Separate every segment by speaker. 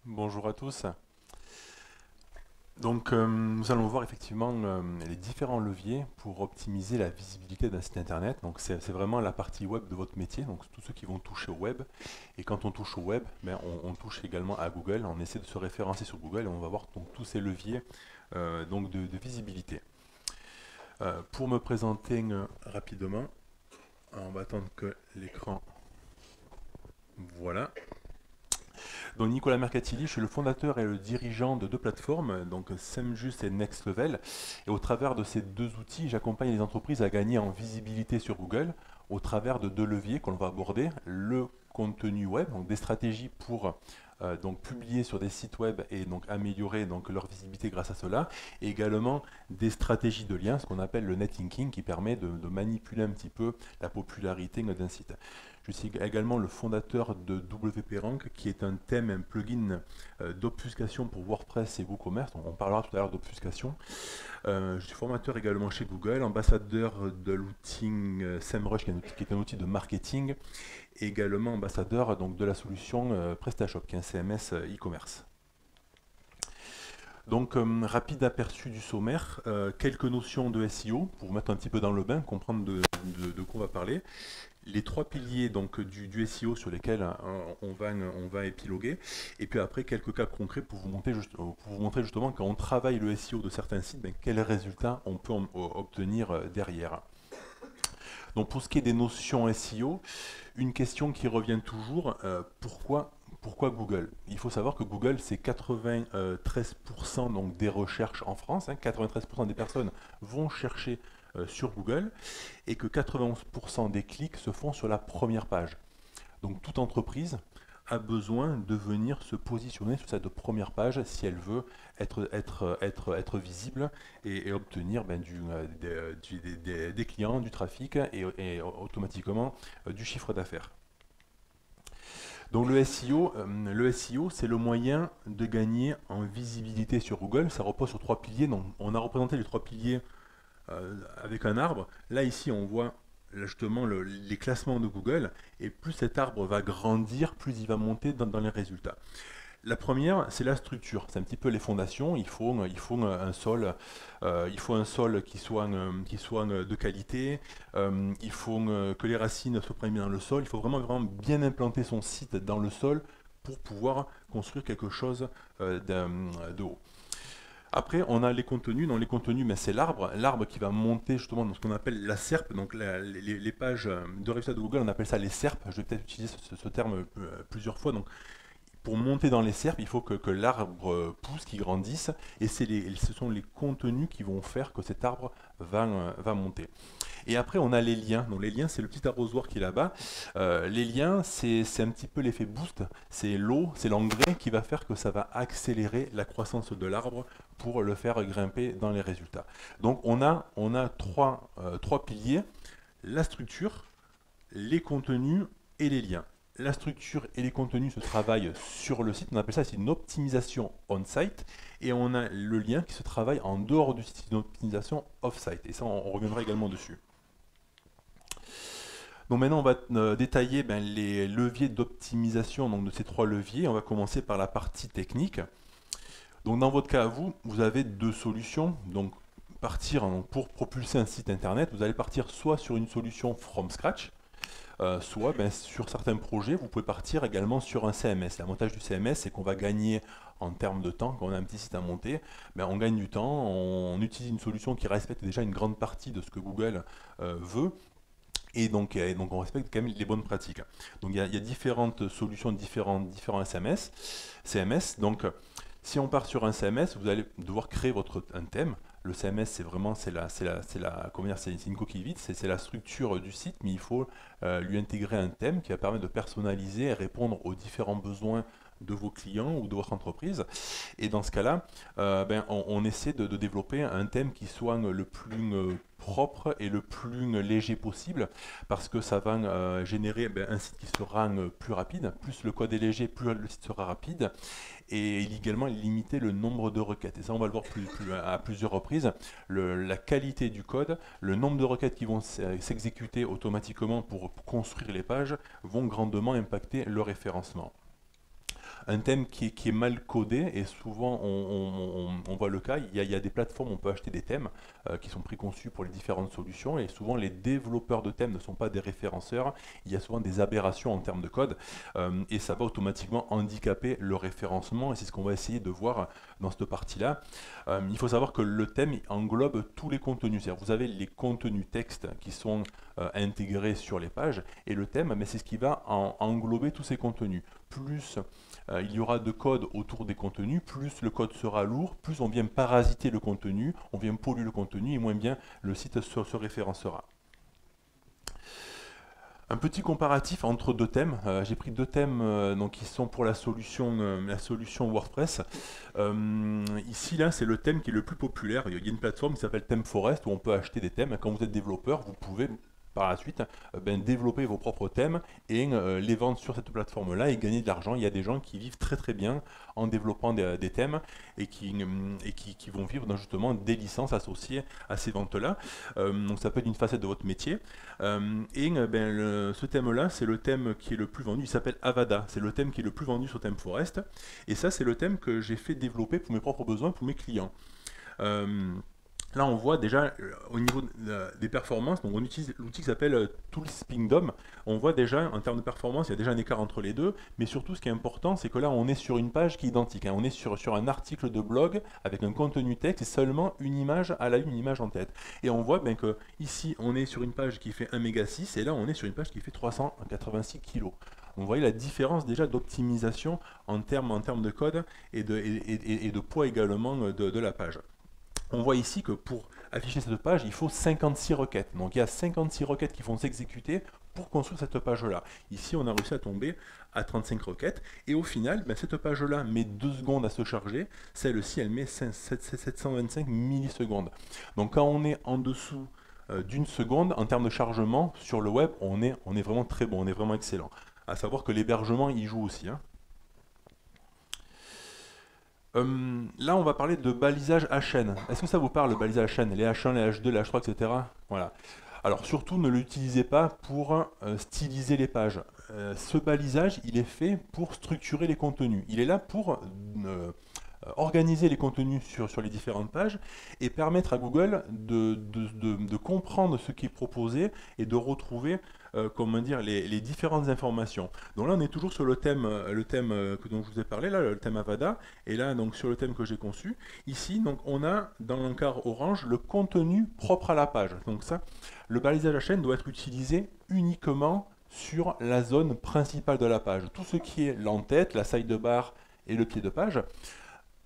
Speaker 1: Bonjour à tous. Donc, nous allons voir effectivement les différents leviers pour optimiser la visibilité d'un site internet. Donc, c'est vraiment la partie web de votre métier, donc tous ceux qui vont toucher au web. Et quand on touche au web, ben, on touche également à Google. On essaie de se référencer sur Google et on va voir donc, tous ces leviers donc de visibilité. Pour me présenter rapidement, on va attendre que l'écran. Voilà. Donc Nicolas Mercatilli, je suis le fondateur et le dirigeant de deux plateformes, donc Semjust et Next Level. Et au travers de ces deux outils, j'accompagne les entreprises à gagner en visibilité sur Google au travers de deux leviers qu'on va aborder. Le contenu web, donc des stratégies pour donc publier sur des sites web et donc améliorer donc leur visibilité grâce à cela, et également des stratégies de liens, ce qu'on appelle le netlinking, qui permet de manipuler un petit peu la popularité d'un site. Je suis également le fondateur de WP Rank, qui est un thème, un plugin d'obfuscation pour WordPress et WooCommerce. On parlera tout à l'heure d'obfuscation. Je suis formateur également chez Google, ambassadeur de l'outil SEMrush, qui est un outil de marketing, et également ambassadeur donc, de la solution PrestaShop, qui est un CMS e-commerce. Donc, rapide aperçu du sommaire, quelques notions de SEO pour vous mettre un petit peu dans le bain, comprendre de quoi on va parler. Les trois piliers donc, du SEO sur lesquels on va épiloguer, et puis après quelques cas concrets pour vous montrer justement quand on travaille le SEO de certains sites, ben, quels résultats on peut obtenir derrière. Donc pour ce qui est des notions SEO, une question qui revient toujours, pourquoi Google? Il faut savoir que Google, c'est 93% donc des recherches en France, hein, 93% des personnes vont chercher sur Google, et que 91% des clics se font sur la première page. Donc toute entreprise a besoin de venir se positionner sur cette première page si elle veut être visible et obtenir ben, des clients, du trafic et automatiquement du chiffre d'affaires. Donc le SEO, c'est le moyen de gagner en visibilité sur Google. Ça repose sur trois piliers. Donc, on a représenté les trois piliers avec un arbre. Là, ici, on voit justement les classements de Google. Et plus cet arbre va grandir, plus il va monter dans les résultats. La première, c'est la structure. C'est un petit peu les fondations. Il faut un sol qui soit de qualité. Il faut que les racines soient bien dans le sol. Il faut vraiment bien implanter son site dans le sol pour pouvoir construire quelque chose de haut. Après, on a les contenus. Dans les contenus, ben, c'est l'arbre qui va monter justement dans ce qu'on appelle la SERP. Donc les pages de résultats de Google, on appelle ça les SERP. Je vais peut-être utiliser ce terme plusieurs fois. Donc, pour monter dans les SERP, il faut que l'arbre pousse, qu'il grandisse, et ce sont les contenus qui vont faire que cet arbre va monter. Et après, on a les liens. Donc les liens, c'est le petit arrosoir qui est là-bas. Les liens, c'est un petit peu l'effet boost. C'est l'eau, c'est l'engrais qui va faire que ça va accélérer la croissance de l'arbre pour le faire grimper dans les résultats. Donc on a trois piliers, la structure, les contenus et les liens. La structure et les contenus se travaillent sur le site, on appelle ça une optimisation on-site, et on a le lien qui se travaille en dehors du site, une optimisation off-site, et ça on reviendra également dessus. Donc maintenant on va détailler ben, les leviers d'optimisation de ces trois leviers. On va commencer par la partie technique. Donc dans votre cas à vous, vous avez deux solutions. Donc pour propulser un site internet, vous allez partir soit sur une solution from scratch, soit ben, sur certains projets, vous pouvez partir également sur un CMS. L'avantage du CMS, c'est qu'on va gagner en termes de temps. Quand on a un petit site à monter, ben, on gagne du temps, on utilise une solution qui respecte déjà une grande partie de ce que Google veut. Et donc, on respecte quand même les bonnes pratiques. Donc il y a différentes solutions, différents CMS. Donc si on part sur un CMS, vous allez devoir créer un thème. Le CMS, c'est une coquille vide, c'est la structure du site, mais il faut lui intégrer un thème qui va permettre de personnaliser et répondre aux différents besoins de vos clients ou de votre entreprise. Et dans ce cas-là, ben, on essaie de développer un thème qui soit le plus propre et le plus léger possible, parce que ça va générer ben, un site qui sera plus rapide. Plus le code est léger, plus le site sera rapide, et également limiter le nombre de requêtes. Et ça, on va le voir à plusieurs reprises. La qualité du code, le nombre de requêtes qui vont s'exécuter automatiquement pour construire les pages vont grandement impacter le référencement. un thème qui est mal codé, et souvent on voit le cas, il y a des plateformes où on peut acheter des thèmes qui sont préconçus pour les différentes solutions, et souvent les développeurs de thèmes ne sont pas des référenceurs, il y a souvent des aberrations en termes de code, et ça va automatiquement handicaper le référencement, et c'est ce qu'on va essayer de voir dans cette partie-là. Il faut savoir que le thème englobe tous les contenus, c'est-à-dire vous avez les contenus textes qui sont intégrés sur les pages, et le thème, mais c'est ce qui va englober tous ces contenus. Plus il y aura de code autour des contenus, plus le code sera lourd, plus on vient parasiter le contenu, on vient polluer le contenu, et moins bien le site se référencera. Un petit comparatif entre deux thèmes. J'ai pris deux thèmes donc, qui sont pour la solution WordPress. Ici, là, c'est le thème qui est le plus populaire. Il y a une plateforme qui s'appelle ThemeForest où on peut acheter des thèmes. Quand vous êtes développeur, vous pouvez par la suite développer vos propres thèmes et les vendre sur cette plateforme-là et gagner de l'argent. Il y a des gens qui vivent très très bien en développant des thèmes et qui vont vivre dans justement des licences associées à ces ventes-là. Donc ça peut être une facette de votre métier. Ce thème-là, c'est le thème qui est le plus vendu. Il s'appelle Avada. C'est le thème qui est le plus vendu sur ThemeForest. Et ça, c'est le thème que j'ai fait développer pour mes propres besoins, pour mes clients. Là, on voit déjà au niveau des performances, donc on utilise l'outil qui s'appelle ToolsPingdom. On voit déjà, en termes de performance, il y a déjà un écart entre les deux, mais surtout, ce qui est important, c'est que là, on est sur une page qui est identique. On est sur un article de blog avec un contenu texte et seulement une image à la une, une image en tête. Et on voit que ici, on est sur une page qui fait 1,6 méga, et là, on est sur une page qui fait 386 kg. Vous voyez la différence déjà d'optimisation en termes de code et de poids également de la page. On voit ici que pour afficher cette page, il faut 56 requêtes. Donc il y a 56 requêtes qui vont s'exécuter pour construire cette page-là. Ici, on a réussi à tomber à 35 requêtes. Et au final, cette page-là met 2 secondes à se charger. Celle-ci, elle met 725 millisecondes. Donc quand on est en dessous d'une seconde, en termes de chargement, sur le web, on est vraiment très bon, on est vraiment excellent. À savoir que l'hébergement, il joue aussi. Là, on va parler de balisage HN. Est-ce que ça vous parle, le balisage HN? Les H1, les H2, les H3, etc. Voilà. Alors, surtout, ne l'utilisez pas pour styliser les pages. Ce balisage, il est fait pour structurer les contenus. Il est là pour organiser les contenus sur les différentes pages et permettre à Google de comprendre ce qui est proposé et de retrouver comment dire, les différentes informations. Donc là, on est toujours sur le thème dont je vous ai parlé, là, le thème Avada, et là, donc sur le thème que j'ai conçu. Ici, donc, on a dans l'encart orange le contenu propre à la page. Donc ça, le balisage HN doit être utilisé uniquement sur la zone principale de la page. Tout ce qui est l'entête, la sidebar et le pied de page,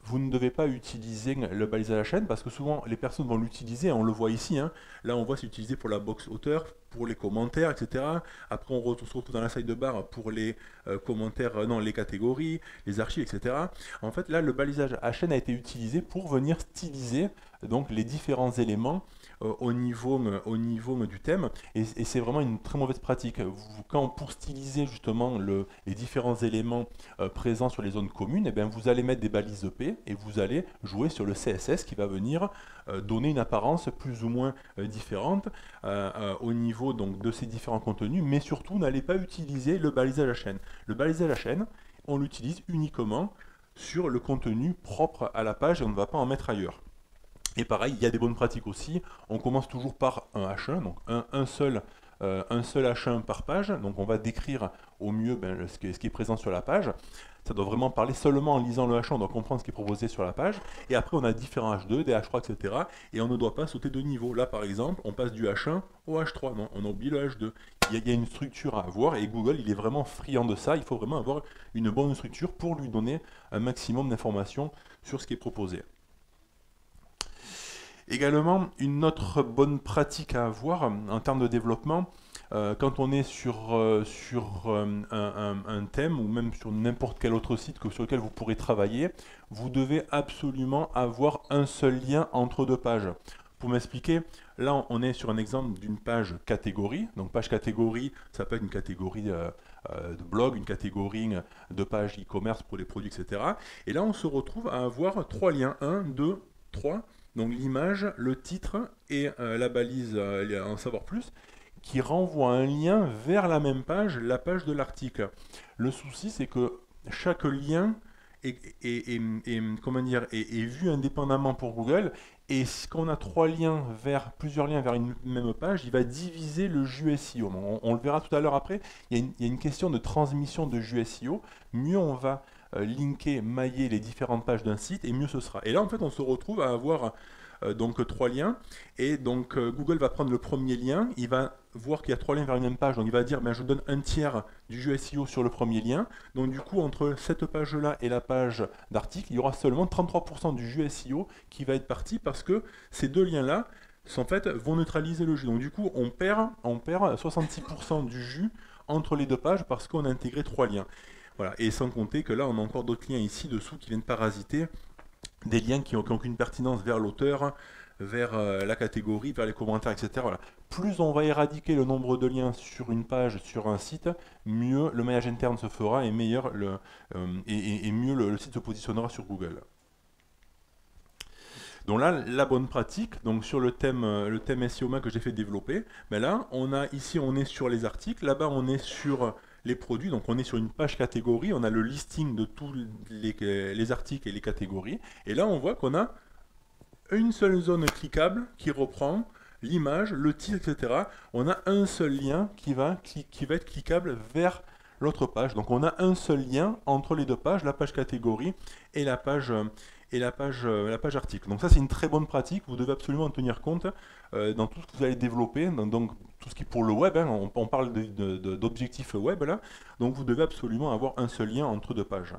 Speaker 1: vous ne devez pas utiliser le balisage HN parce que souvent les personnes vont l'utiliser, on le voit ici, là on voit c'est utilisé pour la box auteur, pour les commentaires, etc. Après on se retrouve dans la sidebar pour les commentaires, non, les catégories, les archives, etc. En fait là le balisage HN a été utilisé pour venir styliser donc les différents éléments au niveau du thème, et c'est vraiment une très mauvaise pratique. Pour styliser justement les différents éléments présents sur les zones communes, et bien vous allez mettre des balises EP et vous allez jouer sur le CSS qui va venir donner une apparence plus ou moins différente au niveau donc, de ces différents contenus, mais surtout n'allez pas utiliser le balisage HN. Le balisage HN, on l'utilise uniquement sur le contenu propre à la page et on ne va pas en mettre ailleurs. Et pareil, il y a des bonnes pratiques aussi. On commence toujours par un H1, donc un seul H1 par page. Donc on va décrire au mieux ce qui est présent sur la page. Ça doit vraiment parler seulement en lisant le H1, on doit comprendre ce qui est proposé sur la page. Et après, on a différents H2, des H3, etc. Et on ne doit pas sauter de niveau. Là, par exemple, on passe du H1 au H3. Non, on oublie le H2. Il y a une structure à avoir et Google, il est vraiment friand de ça. Il faut vraiment avoir une bonne structure pour lui donner un maximum d'informations sur ce qui est proposé. Également, une autre bonne pratique à avoir en termes de développement, quand on est sur un thème ou même sur n'importe quel autre site sur lequel vous pourrez travailler, vous devez absolument avoir un seul lien entre deux pages. Pour m'expliquer, là on est sur un exemple d'une page catégorie. Donc page catégorie, ça peut être une catégorie de blog, une catégorie de page e-commerce pour les produits, etc. Et là on se retrouve à avoir trois liens, 1, 2, 3. Donc l'image, le titre et la balise en savoir plus, qui renvoie un lien vers la même page, la page de l'article. Le souci, c'est que chaque lien comment dire, est vu indépendamment pour Google. Et si on a plusieurs liens vers une même page, il va diviser le jus SEO. On le verra tout à l'heure après. Il y a une question de transmission de jus SEO. Mieux on va linker, mailler les différentes pages d'un site, et mieux ce sera. Et là, en fait, on se retrouve à avoir donc 3 liens, et donc Google va prendre le premier lien, il va voir qu'il y a 3 liens vers une même page, donc il va dire ben, je donne un tiers du jus SEO sur le premier lien, donc du coup entre cette page là et la page d'article, il y aura seulement 33% du jus SEO qui va être parti, parce que ces deux liens là en fait, vont neutraliser le jus, donc du coup on perd 66% du jus entre les deux pages parce qu'on a intégré 3 liens. Voilà. Et sans compter que là on a encore d'autres liens ici dessous qui viennent parasiter des liens qui n'ont aucune pertinence vers l'auteur, vers la catégorie, vers les commentaires, etc. Voilà. Plus on va éradiquer le nombre de liens sur une page, sur un site, mieux le maillage interne se fera et mieux le site se positionnera sur Google. Donc là, la bonne pratique, donc sur le thème SEO que j'ai fait développer, ben là, ici on est sur les articles, là-bas on est sur les produits, donc on est sur une page catégorie, on a le listing de tous les articles et les catégories, et là on voit qu'on a une seule zone cliquable qui reprend l'image, le titre, etc. On a un seul lien qui va être cliquable vers l'autre page. Donc on a un seul lien entre les deux pages, la page catégorie et la page article. Donc ça c'est une très bonne pratique, vous devez absolument en tenir compte dans tout ce que vous allez développer, donc tout ce qui est pour le web, hein, on parle d'objectifs web là, donc vous devez absolument avoir un seul lien entre deux pages.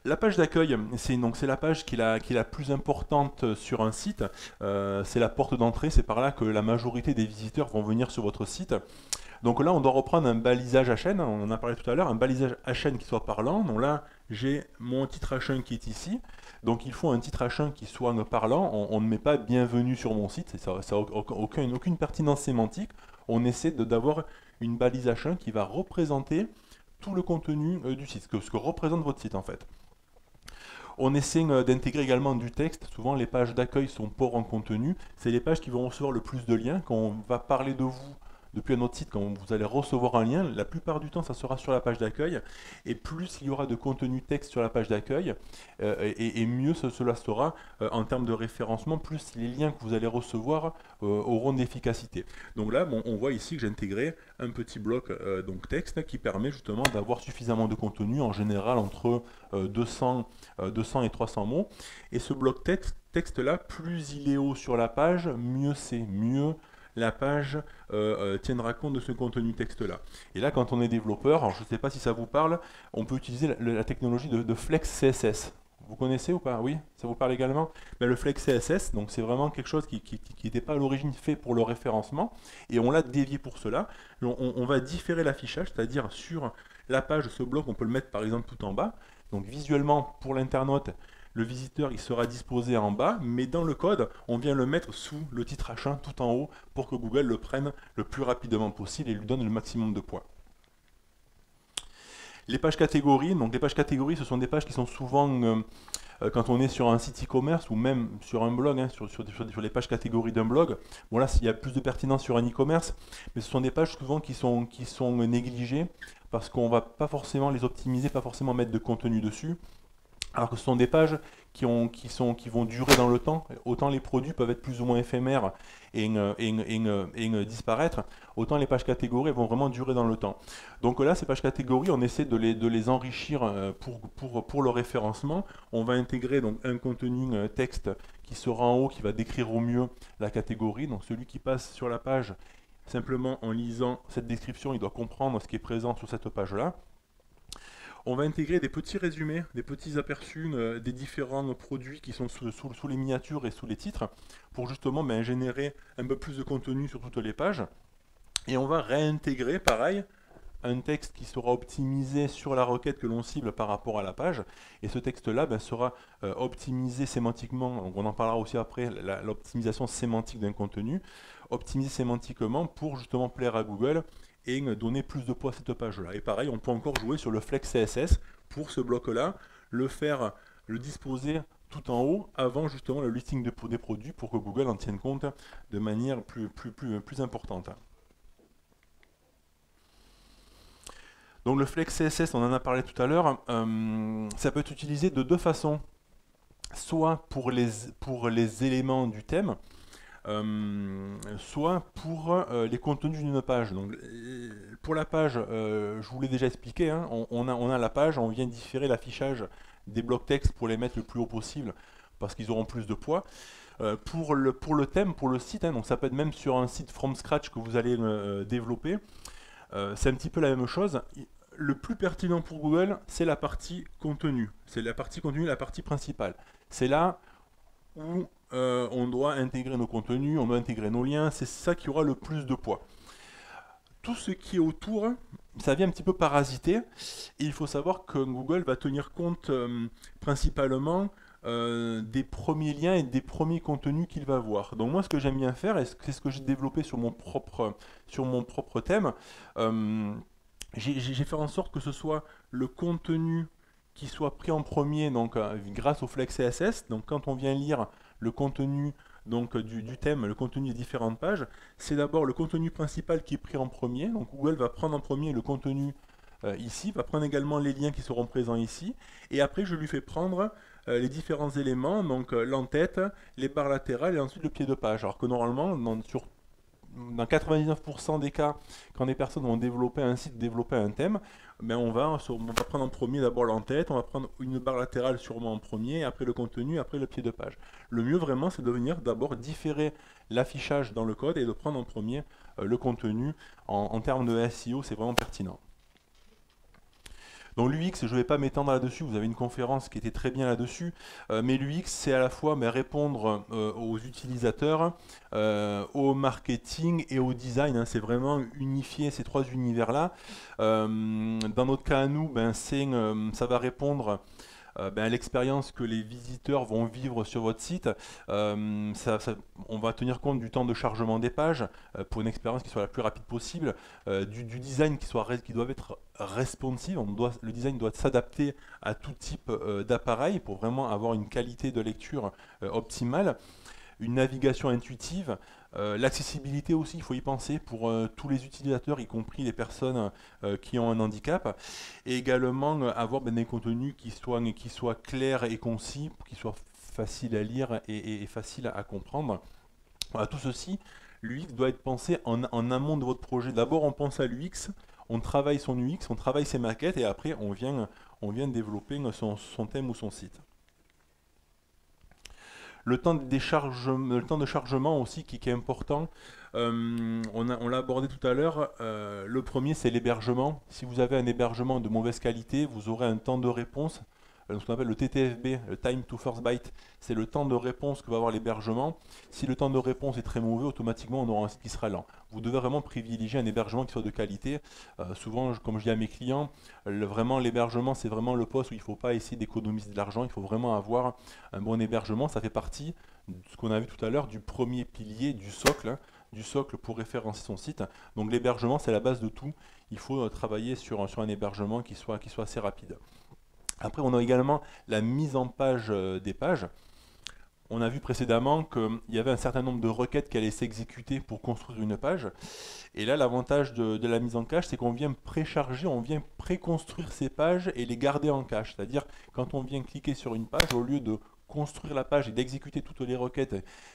Speaker 1: La page d'accueil, c'est la page qui est la plus importante sur un site, c'est la porte d'entrée, c'est par là que la majorité des visiteurs vont venir sur votre site. Donc là, on doit reprendre un balisage HN, on en a parlé tout à l'heure, un balisage HN qui soit parlant. Donc là, j'ai mon titre H1 qui est ici. Donc il faut un titre H1 qui soit parlant. On ne met pas bienvenue sur mon site, ça n'a aucune pertinence sémantique. On essaie d'avoir une balise H1 qui va représenter tout le contenu du site, ce que représente votre site en fait. On essaie d'intégrer également du texte. Souvent, les pages d'accueil sont pauvres en contenu. C'est les pages qui vont recevoir le plus de liens. Quand on va parler de vous depuis un autre site, quand vous allez recevoir un lien, la plupart du temps, ça sera sur la page d'accueil. Et plus il y aura de contenu texte sur la page d'accueil, et mieux cela sera en termes de référencement, plus les liens que vous allez recevoir auront d'efficacité. Donc là, bon, on voit ici que j'ai intégré un petit bloc donc texte qui permet justement d'avoir suffisamment de contenu, en général entre 200 et 300 mots. Et ce bloc texte là, plus il est haut sur la page, mieux c'est, mieux la page tiendra compte de ce contenu texte-là. Et là, quand on est développeur, alors je ne sais pas si ça vous parle, on peut utiliser la technologie de Flex CSS. Vous connaissez ou pas? Oui, ça vous parle également? Ben, le Flex CSS, donc c'est vraiment quelque chose qui n'était pas à l'origine fait pour le référencement, et on l'a dévié pour cela. On va différer l'affichage, c'est-à-dire sur la page, ce bloc, on peut le mettre par exemple tout en bas. Donc visuellement, pour l'internaute, le visiteur il sera disposé en bas, mais dans le code, on vient le mettre sous le titre H1 tout en haut pour que Google le prenne le plus rapidement possible et lui donne le maximum de points. Les pages catégories, donc les pages catégories, ce sont des pages qui sont souvent, quand on est sur un site e-commerce ou même sur un blog, hein, sur les pages catégories d'un blog, bon là il y a plus de pertinence sur un e-commerce, mais ce sont des pages souvent qui sont négligées parce qu'on ne va pas forcément les optimiser, pas forcément mettre de contenu dessus. Alors que ce sont des pages qui vont durer dans le temps. Autant les produits peuvent être plus ou moins éphémères et disparaître, autant les pages catégories vont vraiment durer dans le temps. Donc là, ces pages catégories, on essaie de les enrichir pour le référencement. On va intégrer donc un contenu texte qui sera en haut, qui va décrire au mieux la catégorie. Donc celui qui passe sur la page, simplement en lisant cette description, il doit comprendre ce qui est présent sur cette page-là. On va intégrer des petits résumés, des petits aperçus des différents produits qui sont sous les miniatures et sous les titres, pour justement générer un peu plus de contenu sur toutes les pages. Et on va réintégrer, pareil, un texte qui sera optimisé sur la requête que l'on cible par rapport à la page. Et ce texte-là sera optimisé sémantiquement, donc on en parlera aussi après, l'optimisation sémantique d'un contenu, optimisé sémantiquement pour justement plaire à Google et donner plus de poids à cette page-là. Et pareil, on peut encore jouer sur le Flex CSS pour ce bloc-là, le disposer tout en haut avant justement le listing des produits pour que Google en tienne compte de manière plus importante. Donc le Flex CSS, on en a parlé tout à l'heure, ça peut être utilisé de deux façons. Soit pour les éléments du thème, soit pour les contenus d'une page. Donc, pour la page, je vous l'ai déjà expliqué, hein, on a la page, on vient différer l'affichage des blocs texte pour les mettre le plus haut possible, parce qu'ils auront plus de poids. Pour le thème, pour le site, hein, donc ça peut être même sur un site from scratch que vous allez développer, c'est un petit peu la même chose. Le plus pertinent pour Google, c'est la partie contenu. C'est la partie contenu, la partie principale. C'est là où on doit intégrer nos contenus, on doit intégrer nos liens, c'est ça qui aura le plus de poids. Tout ce qui est autour, ça vient un petit peu parasiter, et il faut savoir que Google va tenir compte principalement des premiers liens et des premiers contenus qu'il va voir. Donc moi, ce que j'aime bien faire, et c'est ce que j'ai développé sur mon propre thème, j'ai fait en sorte que ce soit le contenu qui soit pris en premier, donc grâce au Flex CSS. Donc quand on vient lire le contenu donc, du thème, le contenu des différentes pages, c'est d'abord le contenu principal qui est pris en premier. Donc Google va prendre en premier le contenu ici, va prendre également les liens qui seront présents ici, et après je lui fais prendre les différents éléments, donc l'entête, les barres latérales et ensuite le pied de page. Alors que normalement, dans 99% des cas, quand des personnes vont développer un site, développer un thème, ben on va prendre en premier d'abord l'entête, on va prendre une barre latérale sûrement en premier, après le contenu, après le pied de page. Le mieux vraiment, c'est de venir d'abord différer l'affichage dans le code et de prendre en premier le contenu. En termes de SEO, c'est vraiment pertinent. Donc l'UX, je ne vais pas m'étendre là-dessus, vous avez une conférence qui était très bien là-dessus, mais l'UX, c'est à la fois répondre aux utilisateurs, au marketing et au design, hein. C'est vraiment unifier ces trois univers-là. Dans notre cas à nous, ça va répondre à l'expérience que les visiteurs vont vivre sur votre site. On va tenir compte du temps de chargement des pages pour une expérience qui soit la plus rapide possible, du design qui doit être responsive. Le design doit s'adapter à tout type d'appareil pour vraiment avoir une qualité de lecture optimale. Une navigation intuitive, l'accessibilité aussi, il faut y penser pour tous les utilisateurs, y compris les personnes qui ont un handicap, et également avoir des contenus qui soient clairs et concis, qui soient faciles à lire et faciles à comprendre. Voilà, tout ceci, l'UX doit être pensé en amont de votre projet. D'abord, on pense à l'UX, on travaille son UX, on travaille ses maquettes, et après, on vient développer son thème ou son site. Le temps de chargement aussi qui est important, on l'a abordé tout à l'heure. Le premier, c'est l'hébergement. Si vous avez un hébergement de mauvaise qualité, vous aurez un temps de réponse, ce qu'on appelle le TTFB, le Time to First Byte. C'est le temps de réponse que va avoir l'hébergement. Si le temps de réponse est très mauvais, automatiquement on aura un site qui sera lent. Vous devez vraiment privilégier un hébergement qui soit de qualité. Souvent, comme je dis à mes clients, vraiment l'hébergement, c'est vraiment le poste où il ne faut pas essayer d'économiser de l'argent. Il faut vraiment avoir un bon hébergement. Ça fait partie de ce qu'on a vu tout à l'heure, du premier pilier, du socle pour référencer son site. Donc l'hébergement, c'est la base de tout. Il faut travailler sur un hébergement qui soit assez rapide. Après, on a également la mise en page des pages. On a vu précédemment qu'il y avait un certain nombre de requêtes qui allaient s'exécuter pour construire une page. Et là, l'avantage de la mise en cache, c'est qu'on vient précharger, on vient préconstruire ces pages et les garder en cache. C'est-à-dire, quand on vient cliquer sur une page, au lieu de construire la page et d'exécuter toutes les requêtes,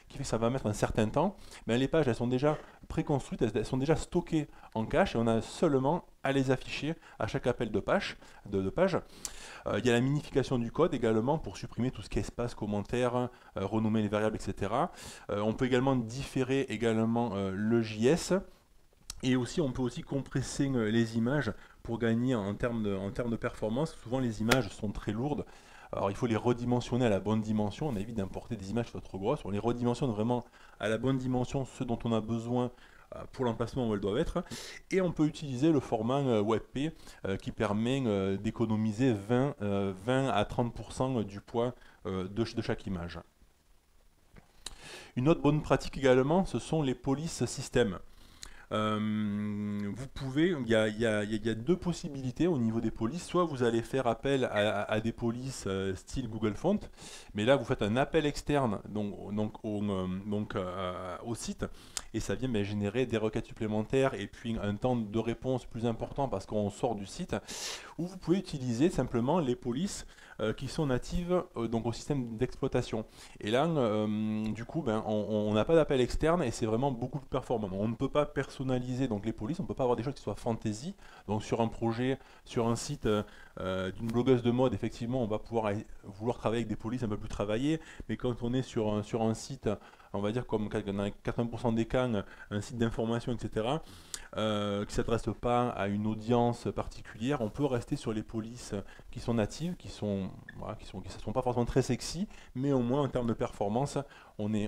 Speaker 1: qui fait que ça va mettre un certain temps, les pages, elles sont déjà préconstruites, elles sont déjà stockées en cache, et on a seulement à les afficher à chaque appel de page. Il y a la minification du code également pour supprimer tout ce qui est espace, commentaires, renommer les variables, etc. On peut également différer le JS. Et aussi, on peut aussi compresser les images pour gagner en termes de performance. Souvent, les images sont très lourdes. Alors, il faut les redimensionner à la bonne dimension. On évite d'importer des images qui soient trop grosses. On les redimensionne vraiment à la bonne dimension, ce dont on a besoin pour l'emplacement où elles doivent être. Et on peut utiliser le format WebP qui permet d'économiser 20 à 30% du poids de chaque image. Une autre bonne pratique également, ce sont les polices système. Vous pouvez, il y a deux possibilités au niveau des polices. Soit vous allez faire appel à des polices style Google Font, mais là vous faites un appel externe au site, et ça vient générer des requêtes supplémentaires et puis un temps de réponse plus important parce qu'on sort du site. Ou vous pouvez utiliser simplement les polices qui sont natives donc au système d'exploitation. Et là, du coup, on n'a pas d'appel externe et c'est vraiment beaucoup plus performant. On ne peut pas personnaliser donc les polices, on ne peut pas avoir des choses qui soient fantasy. Donc sur un projet, sur un site d'une blogueuse de mode, effectivement, on va pouvoir vouloir travailler avec des polices un peu plus travaillées. Mais quand on est sur un site, on va dire comme dans 80% des cas, un site d'information, etc., qui ne s'adresse pas à une audience particulière, on peut rester sur les polices qui sont natives, qui sont pas forcément très sexy, mais au moins en termes de performance, on est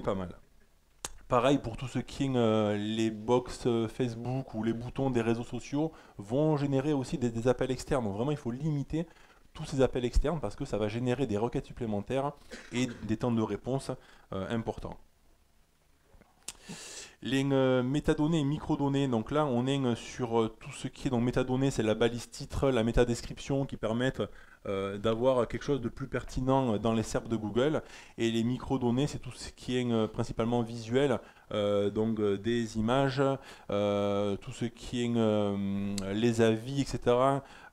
Speaker 1: pas mal. Pareil pour tout ce qui est les box Facebook ou les boutons des réseaux sociaux vont générer aussi des appels externes. Donc vraiment, il faut limiter tous ces appels externes parce que ça va générer des requêtes supplémentaires et des temps de réponse importants. Les métadonnées et microdonnées, donc là on est sur tout ce qui est donc métadonnées, c'est la balise titre, la métadescription qui permettent d'avoir quelque chose de plus pertinent dans les SERP de Google. Et les microdonnées, c'est tout ce qui est principalement visuel, donc des images, tout ce qui est les avis, etc.,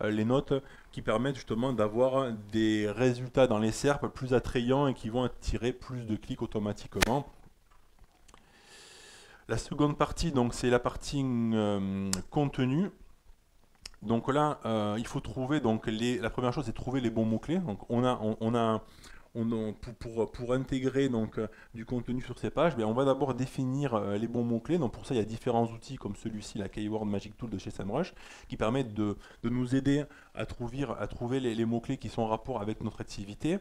Speaker 1: les notes, qui permettent justement d'avoir des résultats dans les SERP plus attrayants et qui vont attirer plus de clics automatiquement. La seconde partie, donc, c'est la partie contenu. Donc là, il faut trouver, donc, la première chose, c'est trouver les bons mots-clés. Donc pour intégrer donc, du contenu sur ces pages, on va d'abord définir les bons mots-clés. Donc pour ça, il y a différents outils comme celui-ci, la Keyword Magic Tool de chez SEMrush, qui permettent de nous aider à trouver les mots-clés qui sont en rapport avec notre activité.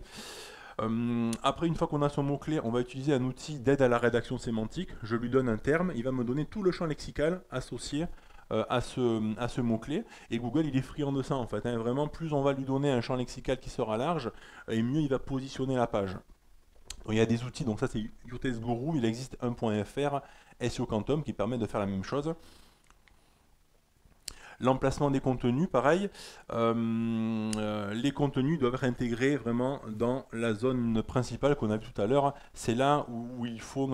Speaker 1: Après, une fois qu'on a son mot-clé, on va utiliser un outil d'aide à la rédaction sémantique. Je lui donne un terme, il va me donner tout le champ lexical associé à ce mot-clé. Et Google, il est friand de ça en fait. Vraiment, plus on va lui donner un champ lexical qui sera large, et mieux il va positionner la page. Donc, il y a des outils, donc ça c'est Youtest Guru, il existe 1.fr, SEO Quantum qui permet de faire la même chose. L'emplacement des contenus, pareil, les contenus doivent être intégrés vraiment dans la zone principale qu'on a vu tout à l'heure. C'est là où il faut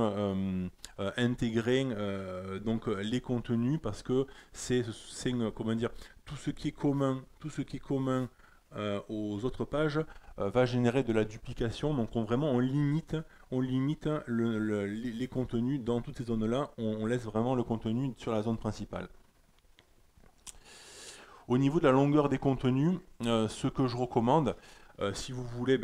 Speaker 1: intégrer donc les contenus parce que c'est comment dire, tout ce qui est commun, aux autres pages va générer de la duplication. Donc on limite les contenus dans toutes ces zones-là. On laisse vraiment le contenu sur la zone principale. Au niveau de la longueur des contenus, ce que je recommande, si vous voulez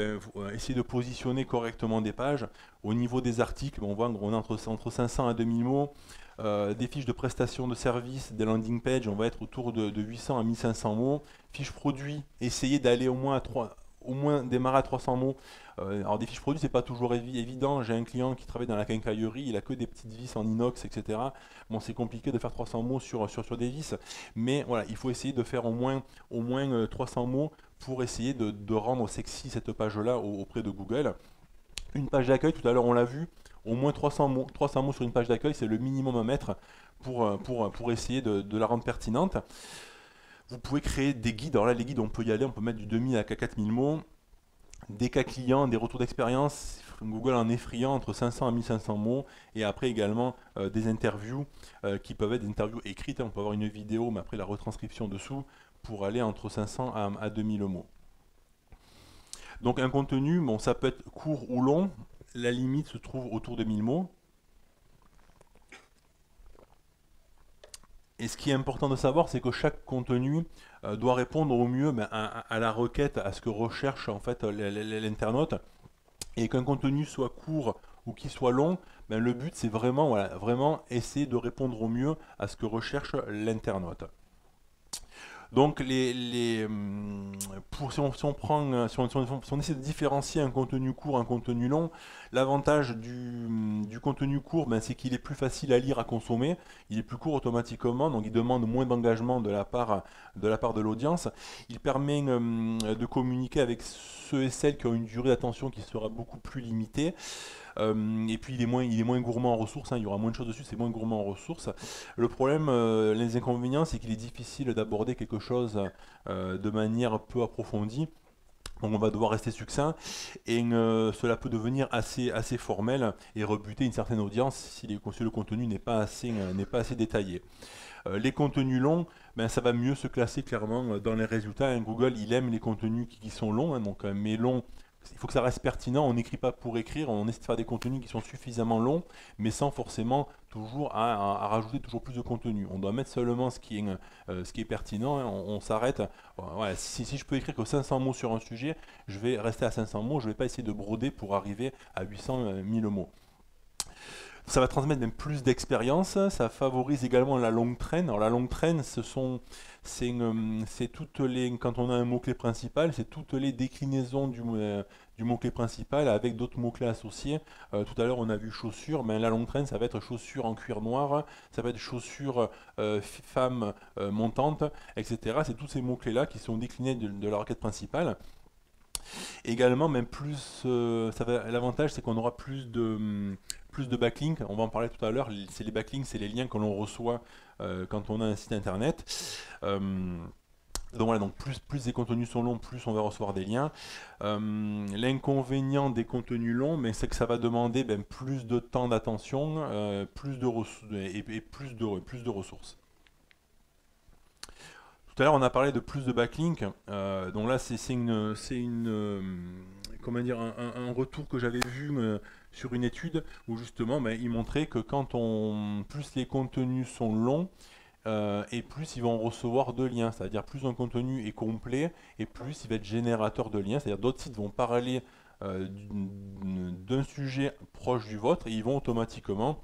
Speaker 1: essayer de positionner correctement des pages, au niveau des articles, on voit qu'on est entre 500 à 2000 mots, des fiches de prestation de services, des landing pages, on va être autour de 800 à 1500 mots. Fiches produits, essayez d'aller au moins démarrer à 300 mots. Alors des fiches produits, c'est pas toujours évident. J'ai un client qui travaille dans la quincaillerie, il a que des petites vis en inox, etc. Bon, c'est compliqué de faire 300 mots sur des vis, mais voilà, il faut essayer de faire au moins 300 mots pour essayer de rendre sexy cette page-là auprès de Google. Une page d'accueil, tout à l'heure on l'a vu, au moins 300 mots sur une page d'accueil, c'est le minimum à mettre pour essayer de la rendre pertinente. Vous pouvez créer des guides. Alors là, les guides, on peut y aller, on peut mettre du 2000 à 4000 mots. Des cas clients, des retours d'expérience. Google en est friand entre 500 à 1500 mots. Et après également des interviews qui peuvent être des interviews écrites. On peut avoir une vidéo, mais après la retranscription dessous pour aller entre 500 à 2000 mots. Donc un contenu, bon, ça peut être court ou long. La limite se trouve autour de 1000 mots. Et ce qui est important de savoir, c'est que chaque contenu doit répondre au mieux à la requête, à ce que recherche en fait l'internaute. Et qu'un contenu soit court ou qu'il soit long, le but c'est vraiment essayer de répondre au mieux à ce que recherche l'internaute. Donc, si on essaie de différencier un contenu court, un contenu long, l'avantage du contenu court, c'est qu'il est plus facile à lire, à consommer, il est plus court automatiquement, donc il demande moins d'engagement de la part de l'audience. Il permet de communiquer avec ceux et celles qui ont une durée d'attention qui sera beaucoup plus limitée. Et puis il est moins gourmand en ressources, hein, il y aura moins de choses dessus, c'est moins gourmand en ressources. Le problème, les inconvénients, c'est qu'il est difficile d'aborder quelque chose de manière peu approfondie. Donc on va devoir rester succinct et cela peut devenir assez formel et rebuter une certaine audience si le contenu n'est pas assez détaillé. Les contenus longs, ben, ça va mieux se classer clairement dans les résultats, hein. Google, il aime les contenus qui sont longs, hein, donc, mais longs, il faut que ça reste pertinent. On n'écrit pas pour écrire, on essaie de faire des contenus qui sont suffisamment longs, mais sans forcément toujours à rajouter toujours plus de contenu. On doit mettre seulement ce qui est pertinent, hein. On s'arrête. Ouais, si je peux écrire que 500 mots sur un sujet, je vais rester à 500 mots, je ne vais pas essayer de broder pour arriver à 800 000 mots. Ça va transmettre même plus d'expérience, ça favorise également la longue traîne. Alors la longue traîne, c'est toutes les, quand on a un mot-clé principal, c'est toutes les déclinaisons du mot-clé principal avec d'autres mots-clés associés. Tout à l'heure on a vu chaussures, mais la longue traîne ça va être chaussures en cuir noir, ça va être chaussures femme montante, etc. C'est tous ces mots-clés là qui sont déclinés de la requête principale. Également, même plus, l'avantage c'est qu'on aura plus de backlinks, on va en parler tout à l'heure, c'est les backlinks, c'est les liens que l'on reçoit quand on a un site internet. Donc voilà, donc plus les contenus sont longs, plus on va recevoir des liens. L'inconvénient des contenus longs, mais c'est que ça va demander plus de temps d'attention, plus de ressources. Tout à l'heure, on a parlé de plus de backlinks. Donc là, comment dire, un retour que j'avais vu sur une étude où justement, il montrait que plus les contenus sont longs, et plus ils vont recevoir de liens. C'est-à-dire plus un contenu est complet et plus il va être générateur de liens. C'est-à-dire d'autres sites vont parler d'un sujet proche du vôtre et ils vont automatiquement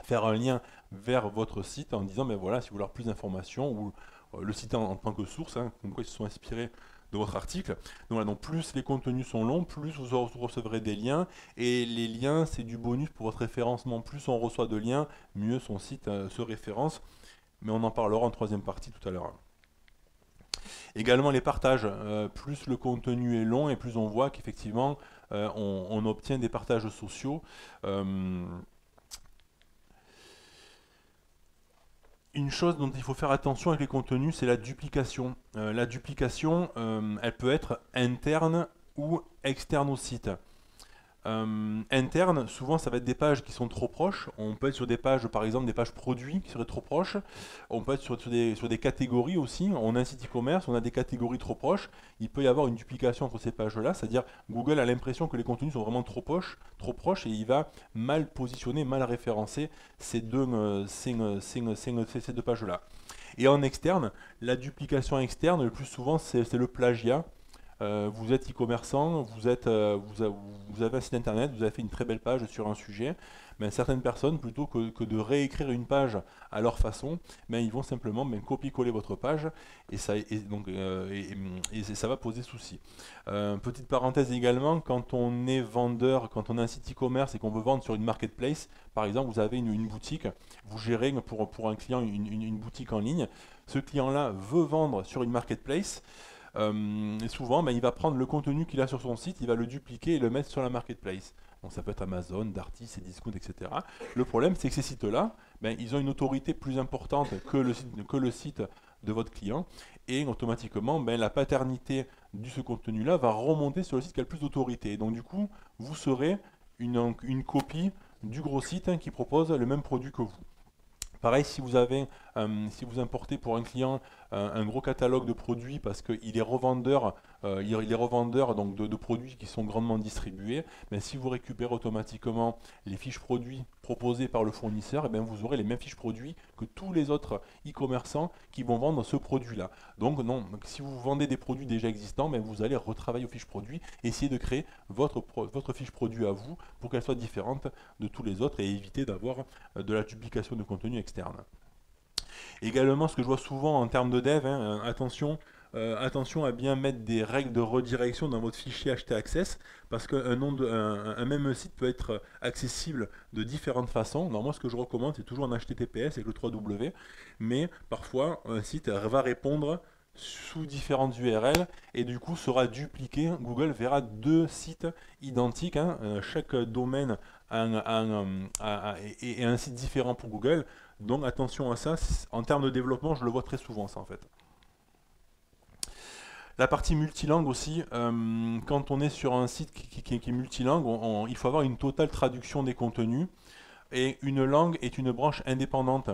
Speaker 1: faire un lien vers votre site en disant, voilà, si vous voulez avoir plus d'informations ou le citer en tant que source, hein, comme quoi ils se sont inspirés de votre article. Donc, voilà, donc plus les contenus sont longs, plus vous recevrez des liens, et les liens c'est du bonus pour votre référencement. Plus on reçoit de liens, mieux son site se référence, mais on en parlera en troisième partie tout à l'heure. Également les partages, plus le contenu est long et plus on voit qu'effectivement on obtient des partages sociaux. Une chose dont il faut faire attention avec les contenus, c'est la duplication. La duplication, elle peut être interne ou externe au site. Interne, souvent ça va être des pages qui sont trop proches. On peut être sur des pages, par exemple des pages produits qui seraient trop proches. On peut être sur des catégories aussi. On a un site e-commerce, on a des catégories trop proches. Il peut y avoir une duplication entre ces pages-là, c'est-à-dire Google a l'impression que les contenus sont vraiment trop proches et il va mal positionner, mal référencer ces deux pages-là. Et en externe, la duplication externe, le plus souvent, c'est le plagiat. Vous êtes e-commerçant, vous avez un site internet, vous avez fait une très belle page sur un sujet, certaines personnes, plutôt que de réécrire une page à leur façon, ils vont simplement copier-coller votre page et ça va poser souci. Petite parenthèse également, quand on est vendeur, quand on a un site e-commerce et qu'on veut vendre sur une marketplace, par exemple vous avez une boutique, vous gérez pour un client une boutique en ligne, ce client-là veut vendre sur une marketplace. Et souvent, il va prendre le contenu qu'il a sur son site, il va le dupliquer et le mettre sur la marketplace. Donc ça peut être Amazon, Darty, Cdiscount, etc. Le problème, c'est que ces sites-là, ils ont une autorité plus importante que le site de votre client, et automatiquement, la paternité de ce contenu-là va remonter sur le site qui a le plus d'autorité. Et donc du coup, vous serez une copie du gros site qui propose le même produit que vous. Pareil, si vous importez pour un client un gros catalogue de produits parce qu'il est revendeur, donc de produits qui sont grandement distribués, si vous récupérez automatiquement les fiches produits proposées par le fournisseur, vous aurez les mêmes fiches produits que tous les autres e-commerçants qui vont vendre ce produit-là. Donc non, si vous vendez des produits déjà existants, vous allez retravailler aux fiches produits, essayer de créer votre fiche produit à vous pour qu'elle soit différente de tous les autres et éviter d'avoir de la duplication de contenu externe. Également, ce que je vois souvent en termes de dev, attention à bien mettre des règles de redirection dans votre fichier htaccess parce qu'un même site peut être accessible de différentes façons. Alors moi, ce que je recommande, c'est toujours en HTTPS avec le 3W, mais parfois un site va répondre sous différentes URL et du coup sera dupliqué. Google verra deux sites identiques, hein. Chaque domaine est un site différent pour Google, donc attention à ça. En termes de développement, je le vois très souvent ça en fait. La partie multilangue aussi, quand on est sur un site qui est multilangue, il faut avoir une totale traduction des contenus et une langue est une branche indépendante.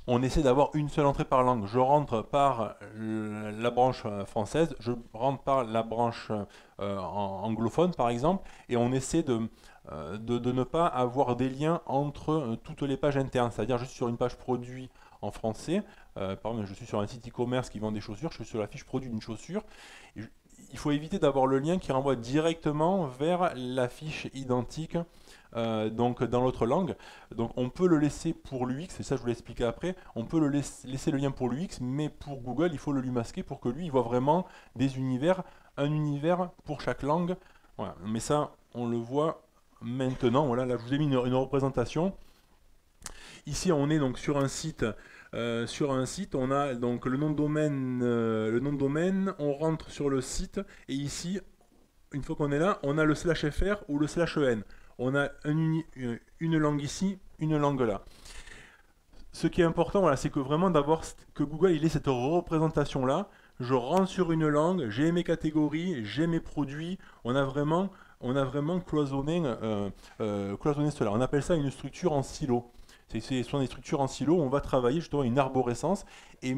Speaker 1: On essaie d'avoir une seule entrée par langue. Je rentre par la branche française, je rentre par la branche anglophone par exemple, et on essaie de ne pas avoir des liens entre toutes les pages internes. C'est-à-dire je suis sur une page produit en français, par exemple je suis sur un site e-commerce qui vend des chaussures, je suis sur la fiche produit d'une chaussure. Il faut éviter d'avoir le lien qui renvoie directement vers la fiche identique donc dans l'autre langue. Donc on peut le laisser pour l'UX, et ça je vous l'expliquer après, on peut le laisser le lien pour l'UX, mais pour Google il faut le lui masquer pour que lui il voit vraiment des univers, un univers pour chaque langue. Voilà. Mais ça on le voit maintenant. Voilà, là je vous ai mis une représentation. Ici on est donc sur un site. On a donc le nom de domaine, on rentre sur le site et ici, une fois qu'on est là, on a le /fr ou le /en. On a une langue ici, une langue là. Ce qui est important, voilà, c'est que vraiment d'avoir que Google il ait cette représentation là. Je rentre sur une langue, j'ai mes catégories, j'ai mes produits. On a vraiment cloisonné cela. On appelle ça une structure en silo. Ce sont des structures en silo où on va travailler justement une arborescence et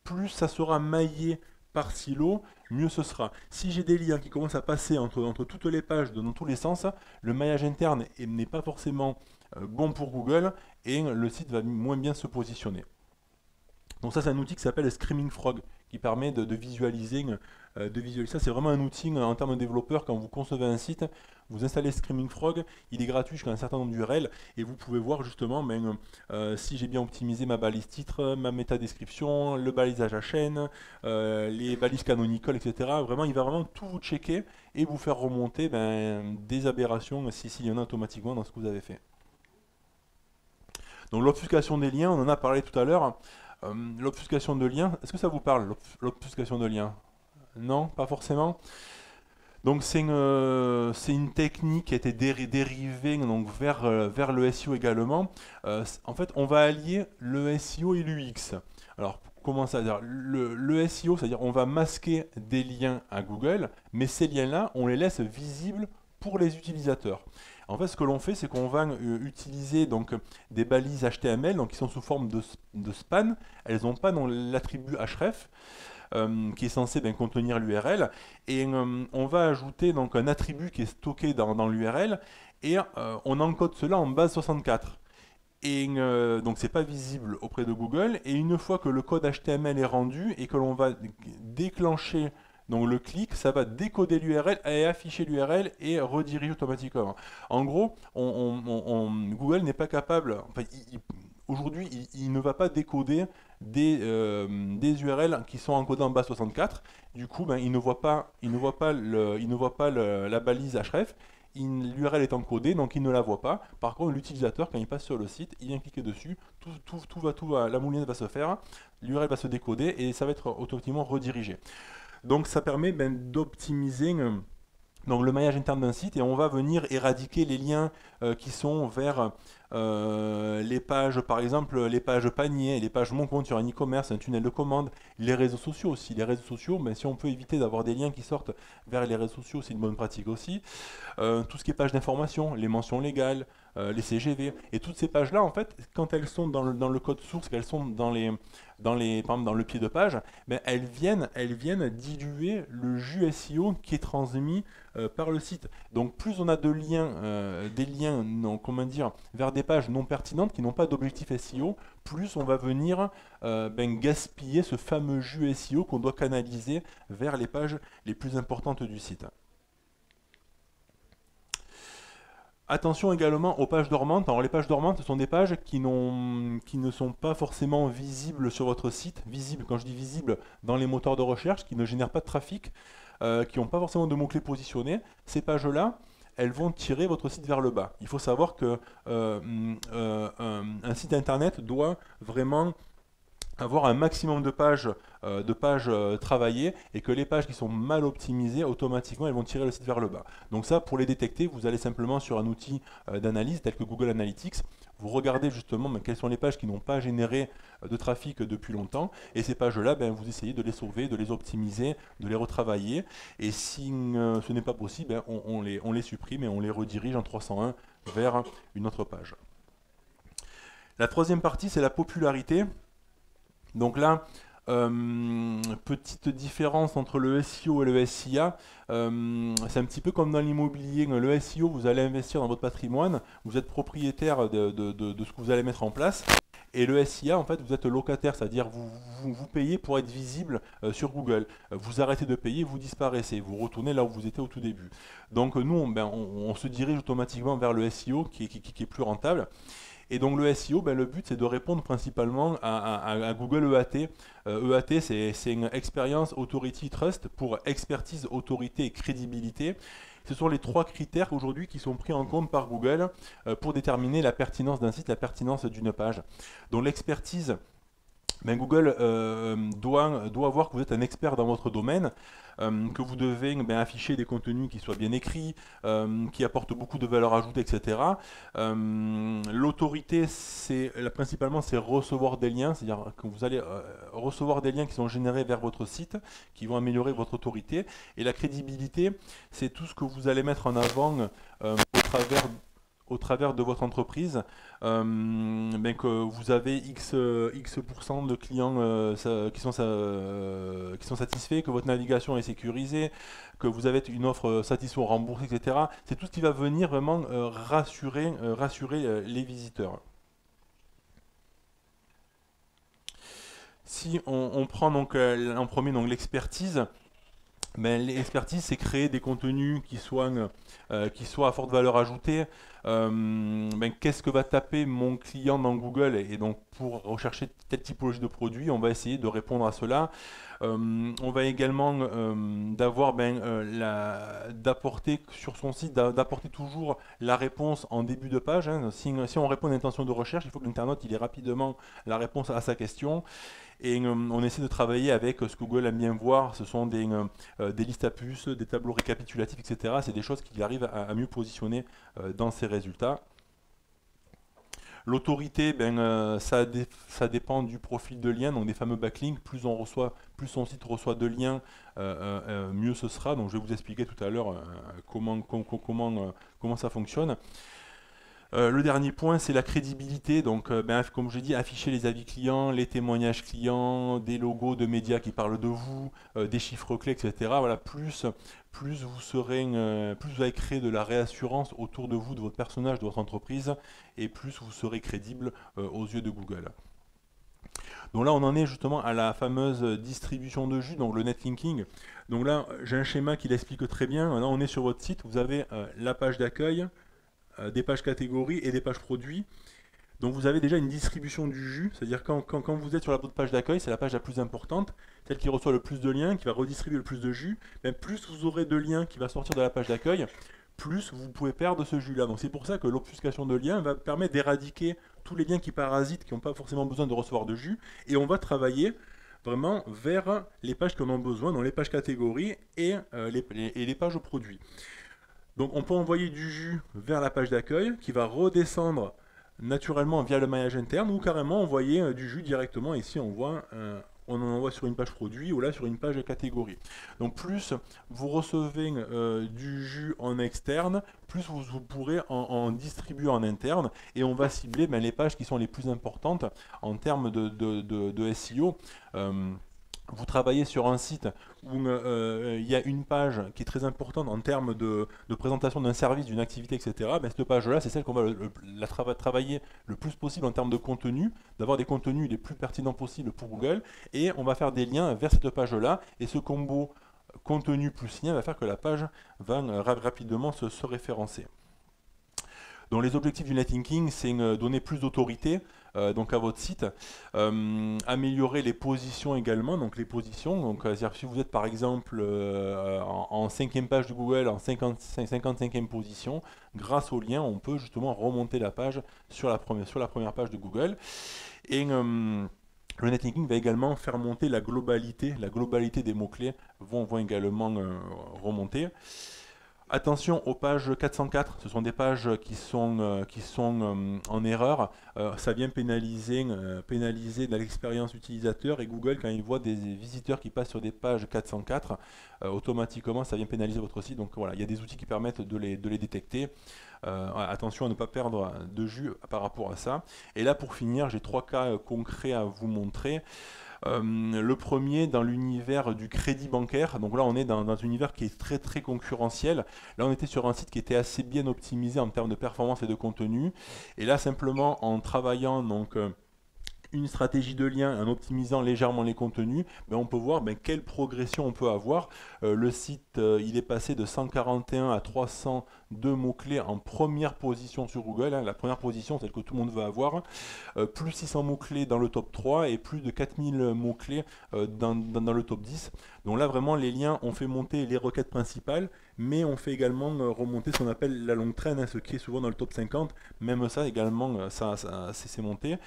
Speaker 1: plus ça sera maillé par silo, mieux ce sera. Si j'ai des liens qui commencent à passer entre toutes les pages dans tous les sens, le maillage interne n'est pas forcément bon pour Google et le site va moins bien se positionner. Donc ça c'est un outil qui s'appelle Screaming Frog qui permet de visualiser. Ça c'est vraiment un outil en termes de développeur. Quand vous concevez un site, vous installez Screaming Frog, il est gratuit jusqu'à un certain nombre d'URL et vous pouvez voir justement si j'ai bien optimisé ma balise titre, ma métadescription, le balisage à chaîne, les balises canonical, etc. Vraiment, il va vraiment tout vous checker et vous faire remonter des aberrations s'il y en a automatiquement dans ce que vous avez fait. Donc l'obfuscation des liens, on en a parlé tout à l'heure. L'obfuscation de liens, est-ce que ça vous parle, l'obfuscation de liens? Non, pas forcément. Donc c'est une technique qui a été dérivée donc, vers le SEO également. En fait, on va allier le SEO et l'UX. Alors, comment ça dire? Le SEO, c'est-à-dire on va masquer des liens à Google, mais ces liens-là, on les laisse visibles pour les utilisateurs. En fait, ce que l'on fait, c'est qu'on va utiliser donc, des balises HTML donc, qui sont sous forme de span. Elles n'ont pas l'attribut href. Qui est censé contenir l'URL, et on va ajouter donc un attribut qui est stocké dans l'URL, et on encode cela en base 64. Et donc c'est pas visible auprès de Google, et une fois que le code HTML est rendu et que l'on va déclencher donc le clic, ça va décoder l'URL et afficher l'URL et rediriger automatiquement. En gros, Google n'est pas capable, enfin, aujourd'hui, il ne va pas décoder des URL qui sont encodés en base 64. Du coup, il ne voit pas la balise href. L'URL est encodée, donc il ne la voit pas. Par contre, l'utilisateur, quand il passe sur le site, il vient cliquer dessus, la moulinette va se faire, l'URL va se décoder et ça va être automatiquement redirigé. Donc ça permet d'optimiser donc, le maillage interne d'un site, et on va venir éradiquer les liens qui sont vers les pages, par exemple, les pages panier, les pages mon compte sur un e-commerce, un tunnel de commande, les réseaux sociaux aussi. Les réseaux sociaux, si on peut éviter d'avoir des liens qui sortent vers les réseaux sociaux, c'est une bonne pratique aussi. Tout ce qui est pages d'information, les mentions légales, les CGV, et toutes ces pages-là, en fait, quand elles sont dans le code source, qu'elles sont par exemple, dans le pied de page, elles viennent diluer le jus SEO qui est transmis par le site. Donc plus on a de liens, des liens vers des pages non pertinentes qui n'ont pas d'objectif SEO, plus on va venir gaspiller ce fameux jus SEO qu'on doit canaliser vers les pages les plus importantes du site. Attention également aux pages dormantes. Alors les pages dormantes, ce sont des pages qui ne sont pas forcément visibles sur votre site. Visibles, quand je dis visibles, dans les moteurs de recherche, qui ne génèrent pas de trafic, qui n'ont pas forcément de mots-clés positionnés. Ces pages-là, elles vont tirer votre site vers le bas. Il faut savoir que un site internet doit vraiment avoir un maximum de pages travaillées, et que les pages qui sont mal optimisées, automatiquement, elles vont tirer le site vers le bas. Donc ça, pour les détecter, vous allez simplement sur un outil d'analyse tel que Google Analytics, vous regardez justement quelles sont les pages qui n'ont pas généré de trafic depuis longtemps, et ces pages-là, vous essayez de les sauver, de les optimiser, de les retravailler, et si ce n'est pas possible, on les supprime et on les redirige en 301 vers une autre page. La troisième partie, c'est la popularité. Donc là, petite différence entre le SEO et le SIA, c'est un petit peu comme dans l'immobilier. Le SEO, vous allez investir dans votre patrimoine, vous êtes propriétaire de ce que vous allez mettre en place, et le SIA, en fait, vous êtes locataire, c'est-à-dire vous payez pour être visible sur Google. Vous arrêtez de payer, vous disparaissez, vous retournez là où vous étiez au tout début. Donc nous, on se dirige automatiquement vers le SEO qui est plus rentable. Et donc le SEO, le but c'est de répondre principalement à Google EAT. EAT, c'est une Experience, Authority, Trust, pour expertise, autorité et crédibilité. Ce sont les trois critères aujourd'hui qui sont pris en compte par Google pour déterminer la pertinence d'un site, la pertinence d'une page. Donc l'expertise, Google doit voir que vous êtes un expert dans votre domaine, que vous devez afficher des contenus qui soient bien écrits, qui apportent beaucoup de valeur ajoutée, etc. L'autorité, principalement, c'est recevoir des liens, c'est-à-dire que vous allez recevoir des liens qui sont générés vers votre site, qui vont améliorer votre autorité. Et la crédibilité, c'est tout ce que vous allez mettre en avant au travers de votre entreprise, que vous avez X% de clients qui sont satisfaits, que votre navigation est sécurisée, que vous avez une offre satisfait remboursée, etc. C'est tout ce qui va venir vraiment rassurer les visiteurs. Si on prend donc en premier l'expertise, l'expertise, c'est créer des contenus qui soient à forte valeur ajoutée. Qu'est-ce que va taper mon client dans Google? Et donc, pour rechercher telle typologie de produit, on va essayer de répondre à cela. On va également d'apporter sur son site, d'apporter toujours la réponse en début de page. Si on répond à une intention de recherche, il faut que l'internaute ait rapidement la réponse à sa question. Et on essaie de travailler avec ce que Google aime bien voir, ce sont des listes à puces, des tableaux récapitulatifs, etc. C'est des choses qu'il arrive à mieux positionner dans ses résultats. L'autorité, ça dépend du profil de lien, donc des fameux backlinks. Plus son site reçoit de liens, mieux ce sera. Donc je vais vous expliquer tout à l'heure comment ça fonctionne. Le dernier point, c'est la crédibilité. Donc, comme je l'ai dit, afficher les avis clients, les témoignages clients, des logos de médias qui parlent de vous, des chiffres clés, etc. Voilà, plus vous allez créer de la réassurance autour de vous, de votre personnage, de votre entreprise, et plus vous serez crédible aux yeux de Google. Donc là, on en est justement à la fameuse distribution de jus, donc le netlinking. Donc là, j'ai un schéma qui l'explique très bien. Là, on est sur votre site, vous avez la page d'accueil, des pages catégories et des pages produits. Donc vous avez déjà une distribution du jus, c'est-à-dire quand vous êtes sur la page d'accueil, c'est la page la plus importante, celle qui reçoit le plus de liens, qui va redistribuer le plus de jus. Plus vous aurez de liens qui va sortir de la page d'accueil, plus vous pouvez perdre ce jus-là. Donc c'est pour ça que l'obfuscation de liens va permettre d'éradiquer tous les liens qui parasitent, qui n'ont pas forcément besoin de recevoir de jus, et on va travailler vraiment vers les pages qui en ont besoin, dans les pages catégories et les pages produits. Donc on peut envoyer du jus vers la page d'accueil qui va redescendre naturellement via le maillage interne, ou carrément envoyer du jus directement. Ici on en envoie sur une page produit ou là sur une page catégorie. Donc plus vous recevez du jus en externe, plus vous pourrez en distribuer en interne, et on va cibler les pages qui sont les plus importantes en termes de SEO. Vous travaillez sur un site où il y a une page qui est très importante en termes de présentation d'un service, d'une activité, etc. Cette page-là, c'est celle qu'on va travailler le plus possible en termes de contenu, d'avoir des contenus les plus pertinents possibles pour Google, et on va faire des liens vers cette page-là, et ce combo contenu plus lien va faire que la page va rapidement se référencer. Donc les objectifs du netlinking, c'est donner plus d'autorité à votre site, améliorer les positions également, donc les positions, donc si vous êtes par exemple en 5e page de Google, en 55e position, grâce au lien, on peut justement remonter la page sur la première page de Google. Et Le netlinking va également faire monter la globalité des mots-clés vont également remonter. Attention aux pages 404, ce sont des pages qui sont en erreur. Ça vient pénaliser l'expérience utilisateur, et Google, quand il voit des visiteurs qui passent sur des pages 404, automatiquement ça vient pénaliser votre site. Donc voilà, il y a des outils qui permettent de les détecter. Attention à ne pas perdre de jus par rapport à ça. Et là, pour finir, j'ai 3 cas concrets à vous montrer. Le premier, dans l'univers du crédit bancaire. Donc là, on est dans un univers qui est très très concurrentiel. Là, on était sur un site qui était assez bien optimisé en termes de performance et de contenu. Et là, simplement en travaillant une stratégie de lien, en optimisant légèrement les contenus, on peut voir quelle progression on peut avoir. Le site, il est passé de 141 à 302 mots-clés en première position sur Google. La première position, celle que tout le monde veut avoir. Plus 600 mots-clés dans le top 3 et plus de 4000 mots-clés dans le top 10. Donc là, vraiment, les liens ont fait monter les requêtes principales, mais on fait également remonter ce qu'on appelle la longue traîne, ce qui est souvent dans le top 50. Même ça, également, c'est monté.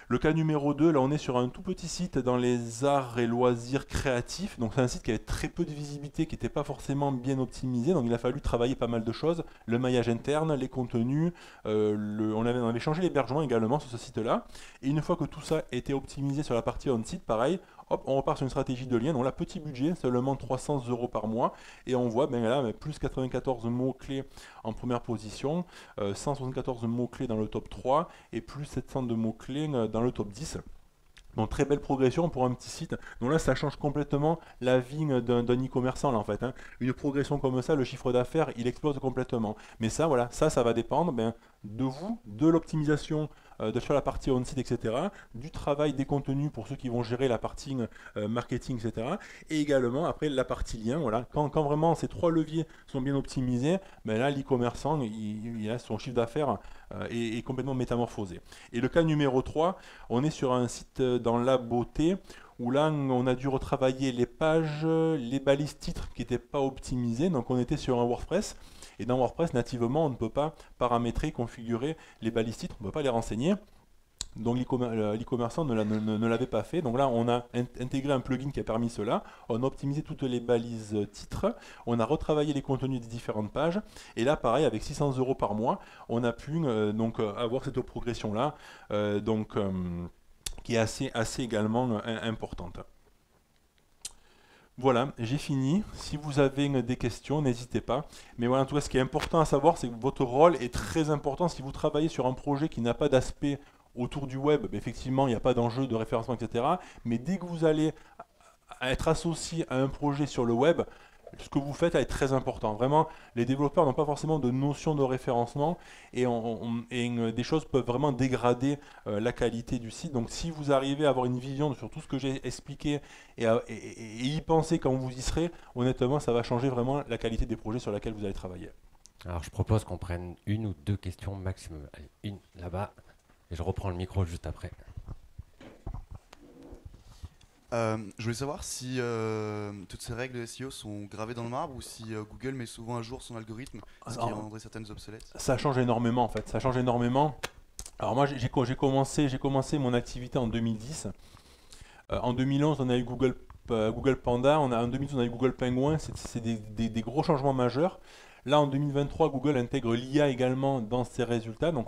Speaker 1: Le cas numéro 2, là on est sur un tout petit site dans les arts et loisirs créatifs. Donc c'est un site qui avait très peu de visibilité, qui n'était pas forcément bien optimisé. Donc il a fallu travailler pas mal de choses. Le maillage interne, les contenus, on avait changé l'hébergement également sur ce site-là. Et une fois que tout ça était optimisé sur la partie on-site, pareil, hop, on repart sur une stratégie de lien. Donc là, petit budget, seulement 300 € par mois. Et on voit là, plus 94 mots-clés en première position, 174 mots-clés dans le top 3 et plus 702 mots-clés dans le top 10. Donc très belle progression pour un petit site. Donc là, ça change complètement la vie d'un e-commerçant en fait. Une progression comme ça, le chiffre d'affaires, il explose complètement. Mais ça, voilà, ça va dépendre de vous, de l'optimisation sur la partie on-site, etc. Du travail des contenus pour ceux qui vont gérer la partie marketing, etc. Et également, après, la partie lien. Voilà. Quand vraiment ces 3 leviers sont bien optimisés, là, l'e-commerçant, il a son chiffre d'affaires est complètement métamorphosé. Et le cas numéro 3, on est sur un site dans la beauté, où là, on a dû retravailler les pages, les balises titres qui n'étaient pas optimisées. Donc, on était sur un WordPress. Et dans WordPress, nativement, on ne peut pas paramétrer, configurer les balises titres, on ne peut pas les renseigner. Donc l'e-commerçant ne l'avait pas fait. Donc là, on a intégré un plugin qui a permis cela. On a optimisé toutes les balises titres. On a retravaillé les contenus des différentes pages. Et là, pareil, avec 600 € par mois, on a pu avoir cette progression-là, qui est assez également importante. Voilà, j'ai fini. Si vous avez des questions, n'hésitez pas. Mais voilà, en tout cas, ce qui est important à savoir, c'est que votre rôle est très important. Si vous travaillez sur un projet qui n'a pas d'aspect autour du web, effectivement, il n'y a pas d'enjeu de référencement, etc. Mais dès que vous allez être associé à un projet sur le web, ce que vous faites est très important. Vraiment, les développeurs n'ont pas forcément de notion de référencement et des choses peuvent vraiment dégrader la qualité du site. Donc si vous arrivez à avoir une vision sur tout ce que j'ai expliqué et y penser quand vous y serez, honnêtement, ça va changer vraiment la qualité des projets sur lesquels vous allez travailler.
Speaker 2: Alors je propose qu'on prenne 1 ou 2 questions maximum. Allez, une là-bas et je reprends le micro juste après.
Speaker 3: Je voulais savoir si toutes ces règles de SEO sont gravées dans le marbre ou si Google met souvent à jour son algorithme, ce qui rendrait certaines obsolètes.
Speaker 1: Ça change énormément en fait, ça change énormément. Alors moi j'ai commencé mon activité en 2010. En 2011 on a eu Google Panda, en 2012 on a eu Google Penguin, c'est des gros changements majeurs. Là en 2023 Google intègre l'IA également dans ses résultats, donc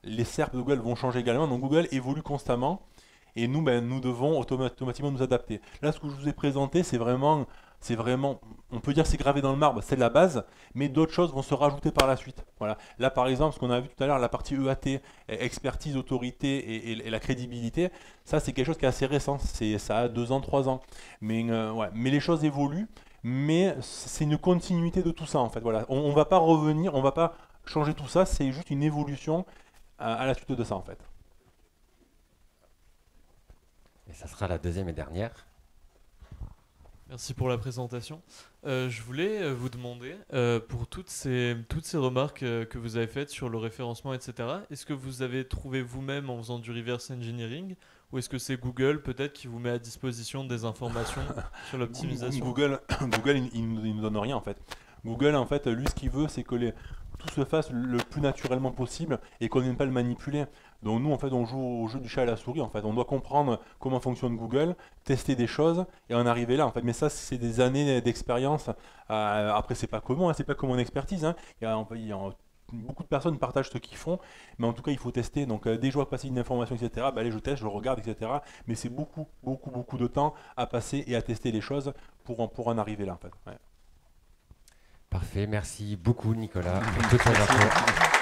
Speaker 1: les SERP de Google vont changer également, donc Google évolue constamment. Et nous, nous devons automatiquement nous adapter. Là, ce que je vous ai présenté, c'est vraiment, on peut dire c'est gravé dans le marbre, c'est la base, mais d'autres choses vont se rajouter par la suite. Voilà. Là, par exemple, ce qu'on a vu tout à l'heure, la partie EAT, expertise, autorité et la crédibilité, ça, c'est quelque chose qui est assez récent. Ça a 2 ans, 3 ans. Mais les choses évoluent, mais c'est une continuité de tout ça, en fait. Voilà. On ne va pas revenir, on ne va pas changer tout ça, c'est juste une évolution à la suite de ça, en fait.
Speaker 2: Et ça sera la deuxième et dernière.
Speaker 4: Merci pour la présentation. Je voulais vous demander, pour toutes ces remarques que vous avez faites sur le référencement, etc., est-ce que vous avez trouvé vous-même en faisant du reverse engineering ou est-ce que c'est Google peut-être qui vous met à disposition des informations sur l'optimisation?
Speaker 1: Google, il ne nous donne rien en fait. Google, en fait, lui, ce qu'il veut, c'est que tout se fasse le plus naturellement possible et qu'on n'aime pas le manipuler. Donc nous, en fait, on joue au jeu du chat à la souris. En fait, on doit comprendre comment fonctionne Google, tester des choses et en arriver là. En fait, mais ça, c'est des années d'expérience. Après, c'est pas commun, hein, c'est pas comme mon expertise. Hein. Beaucoup de personnes partagent ce qu'ils font, mais en tout cas, il faut tester. Donc, dès que je vois passer une information, etc., bah, allez, je teste, je regarde, etc. Mais c'est beaucoup, beaucoup, beaucoup de temps à passer et à tester les choses pour en arriver là, en fait. Ouais.
Speaker 2: Parfait, merci beaucoup Nicolas pour toutes ces infos.